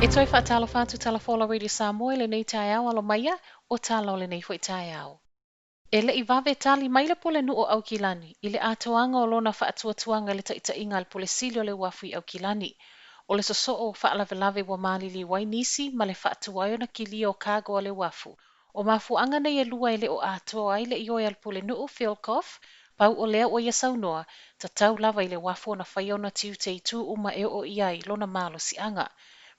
E toi whaatalo whātu talafola Radio Samoa le nei tai au alo maia o tala o le nei fwoi tai au. E le i vave tali mai le pole nu o au kilani, i le atoanga o lona whaatuatuanga le taitainga le pole sili o le wafu i au kilani. O le soso o whaalavelave wa malili wai nisi ma le whaatuayo na kilia o kago o le wafu. O mafuanga nei e lua i le o atoa ai le ioi al pole nu o Philkoff, pau o lea o ia saunoa, ta tau lava i le wafu o na whaiona tiu te itu uma e o iai lona malo si anga.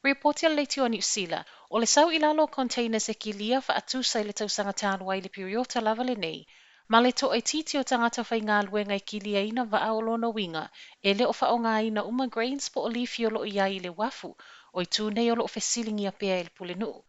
Reporti al leiti o New Zealand, o le sau i lalo containers e kilia wha atusa i le tausanga tālu ai le piriota lava le nei, ma le to ai titi o tangata whai ngā luenga i kilia ina wa aolono winga, e le o wha o ngā ina uma grains po o lifi o lo i ai le wafu, o i tū nei o lo o fesilingi a pea i le pule nuu.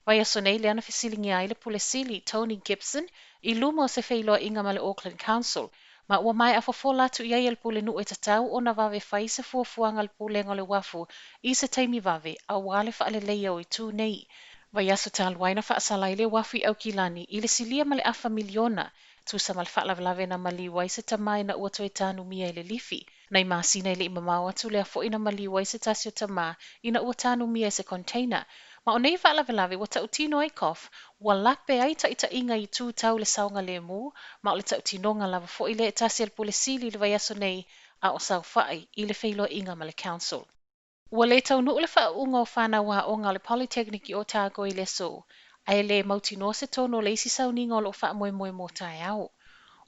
Vai aso nei le ana fesilingi ai le pule sili Tony Gibson, i luma o se whailoa inga ma le Auckland Council, ma ua mai a fofola atu i ai le pule nuu e tatau o na vave whai se fuafuanga le pulenga le wafu i se taimi vave a wale wha ale leia o i tū nei. Vai aso tāluaina wha asala i le wafu i au kilani i le silia ma le afa miliona tu sa mal wha lavelave na maliwa i se tamai na ua toe tānu mia i le lifi. Nei māsina i le imamau atu le afo ina maliwa i se tasio tamā i na ua tānu mia i se container. Ma o nei wha lavelave wa tau tino ai kof, wa lape ai ta ita inga i tū tau le saunga le mu, ma o le tau tino ngā lava fo i le tasi al pule sili le vai aso nei a o sau whai i le whailo inga ma le council. Ua le tau nuu le whaunga o whanau wa o ngā le Polytechnic i o tāgo i le so, ai le mauti no se tono le isi sauninga o lo wha moe moe mo tai au.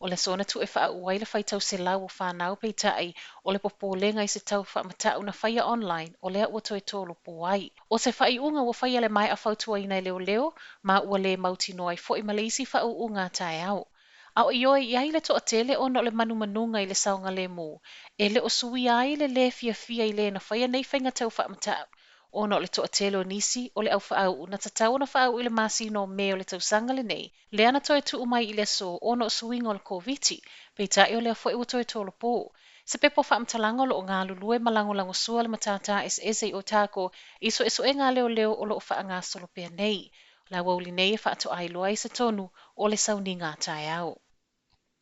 O le sona tu e wha uai le whai tau se lau o whanau pei tai o le popo lenga i se tau wha matau na whaia online o lea ua toe tōlo po ai. O se whai unga ua whaia le mai a whautua ina i leo leo, ma ua le mauti no ai fo i malesi wha unga tai au. A o ioi i ai le to atele o no le manu manunga i le saunga le mu. E le o sui ai le fia fia i le na whaia nei whainga tau wha matau. O no le to atele o nisi o le au whaau na tatau na whaau i le masi no me o le tau sanga le nei. Le ana toi tu umai i le so o no suinga o le koviti. Pei tai o le a fwoi ua toi tolo po. Se pepo wha mtalango lo o ngā lulue malango lango sua le matata ese o tako iso e ngā leo leo o lo o wha ngā solo pia nei. La wauli nei e wha ato ai loa i se tonu o le sauni ngā tai au.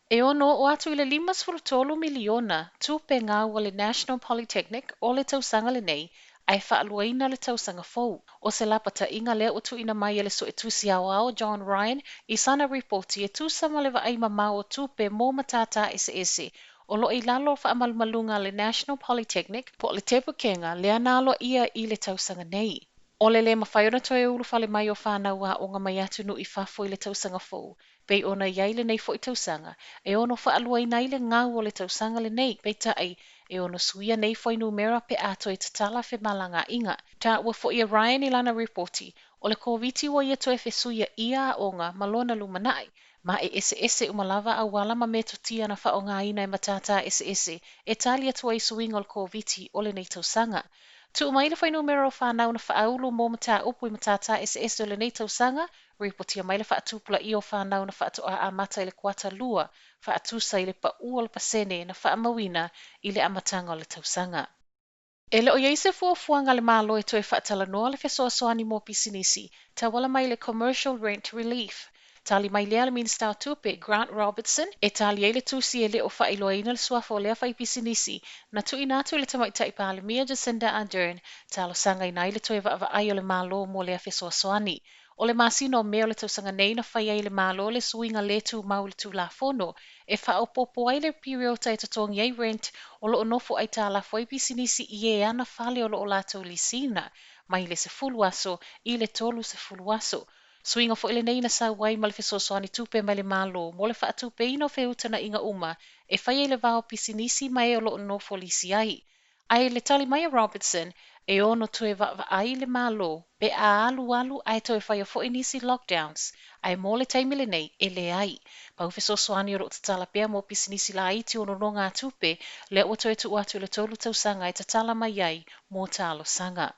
E ono o atu i le 5.3 miliona tupe ngā ua le National Polytechnic o le tausanga le nei ai whaaluaina le tausanga fou. O se lapata inga lea o tu ina mai le so e tusi au au John Ryan i sana reporti e tu sama le waaima mau o tupe mō matata ese o lo i lalo whaamalmalunga le National Polytechnic po le tepu kenga lea nalo ia i le tausanga nei. O le mawhaiona toi ulu whale mai o whānaua o ngā mai atu nu i whafo i le tausanga fou. Pei ona iai le nei fo i tausanga, e ono whaalua i nei le ngau o le tausanga le nei, pei tai, e ono suia nei fo i numera pe ato i tatala fe malanga inga. Ta ua fo i a Ryan i lana reporti, o le koviti wa ia toe fe suia ia a onga malona lumanai, ma e ese umalava a wala ma me totia na wha o ngā ina e matata ese, e tali atua i suinga o le koviti o le nei tausanga. Tu mai le whai numero whanau na whaaulu mō mata upu i matata ese o le nei tausanga, reportia mai le whaatupula i o whanau na whaatoa a mata i le kuata lua, whaatusa i le pa ua le pasene na whaamawina i le amatanga o le tausanga. E le o yeise fuafuanga le malo e toe whaatala noa le whesoasoani mō pisinisi, ta wala mai le commercial rent relief. Tali mai lea le Minister tupe Grant Robertson e tali eile tusi e le o whailoaina le suafa o lea whai pisinisi na tu inatu le tamaita i pāle Mia Jacinda Ardern talo sanga ina ile toe wa ai o le malo mo lea whesoasoani. O le masino mea o le tausanga nei na whai ai le malo le suinga le tu mau le tu la fono e whaopopo ai le periota e tatongi ai rent o lo onofo ai tā la whai pisinisi i e ana whale o lo o lato li sina mai le se fulu aso i le tolu se fulu aso. Suinga fo ile nei na sa wai ma le fesoasoani tupe mai le malo mo le whaatupe ina o whiutana inga uma e whai le vao pisinisi mai o lo onofo li si ai. Ai le tali mai a Robertson e ono tue wa ai le malo pe a alu ai toe whai o fo inisi lockdowns ai mo le taimile nei e le ai. Pau fesoasoani o ro tatala pea mo pisinisi la iti ono no ngā tupe le o toe tu atu le tolu tausanga e tatala mai ai mo talo sanga.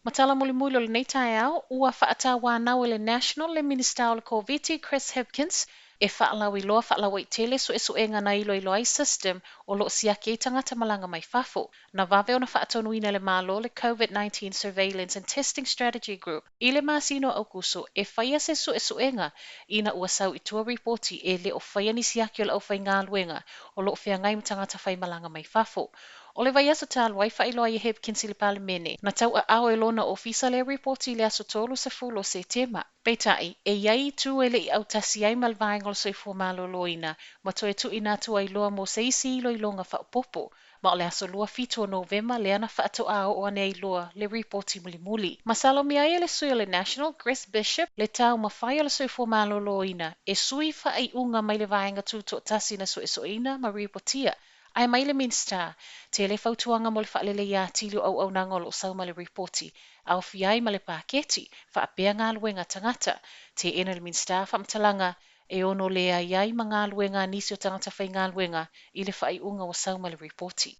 Matala mulimuli o le nei tai au, ua whaata wānau le National le Minister o le Koviti Chris Hipkins e whaalau i loa whaalau i tele so e suenga na ilo ai system o lo siake i tangata malanga mai whafo. Na vave o na whaatonuina le malo le COVID-19 Surveillance and Testing Strategy Group i le masino au kuso e whaia se su e suenga ina ua sau i tua reporti e le o whaia ni siake o le au whai ngā luenga o lo whea ngai tangata whai malanga mai whafo. O le vai aso talo ai whailoa i heb kinsi le pale mene. Na tau a ao e lona ofisa le reporti le aso tolu se fulo se tema. Peitai, e iai tu ele i au tasi ai malvaingol soifua malo loina, ma to e tu inatu ai loa mo se isi ilo ilonga whaupopo. Ma o le aso lua fitu o Novema le ana whaato a o ane ai loa le reporti muli muli. Masalo mi ai le sui o le National, Chris Bishop, le tau ma whai o le soifua malo loina, e sui wha ai unga mai le vaenga tu to tasi na soina ma reportia. Ai mai le minsta, te le fautuanga mo le whaalele ia tilu au nangolo o sau ma le reporti, au fiai ma le paketi, whaapea ngā luenga tangata, te ena le minsta whamtalanga, e ono lea iai ma ngā luenga nisi o tangata whai ngā luenga i le whai unga o sau ma le reporti.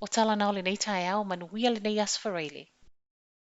O tala nao le nei tae au manuia le nei asfarele.